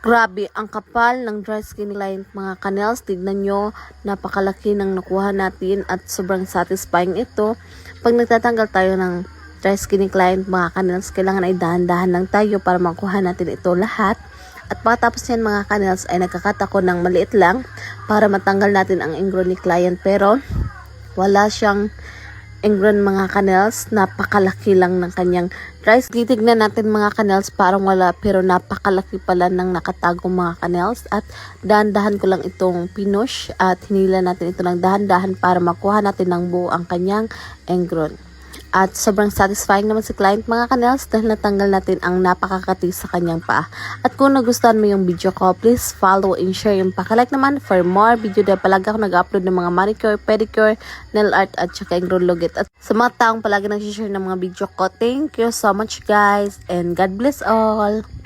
Grabe, ang kapal ng dry skin client mga kanels. Tignan nyo, napakalaki ng nakuha natin at sobrang satisfying ito. Pag nagtatanggal tayo ng dry skin client mga kanels, kailangan ay dahan-dahan lang tayo para makuha natin ito lahat. At pagkatapos yan mga kanels ay nagkakat ako ng maliit lang para matanggal natin ang ingrown ni client. Pero wala siyang ingrown mga kanels, napakalaki lang ng kanyang dry skin. Titignan natin mga kanels, parang wala pero napakalaki pala ng nakatagong mga kanels. At dahan-dahan ko lang itong pinush at hinila natin ito ng dahan-dahan para makuha natin ng buo ang kanyang ingrown. At sobrang satisfying naman si client mga kanels dahil natanggal natin ang napakakati sa kanyang paa. At kung nagustuhan mo yung video ko, please follow and share yung pakalike naman for more video dahil palagi ako nag-upload ng mga manicure, pedicure, nail art at saka ingrown lugit. At sa mga taong palagi nag-share ng mga video ko, thank you so much guys and God bless all!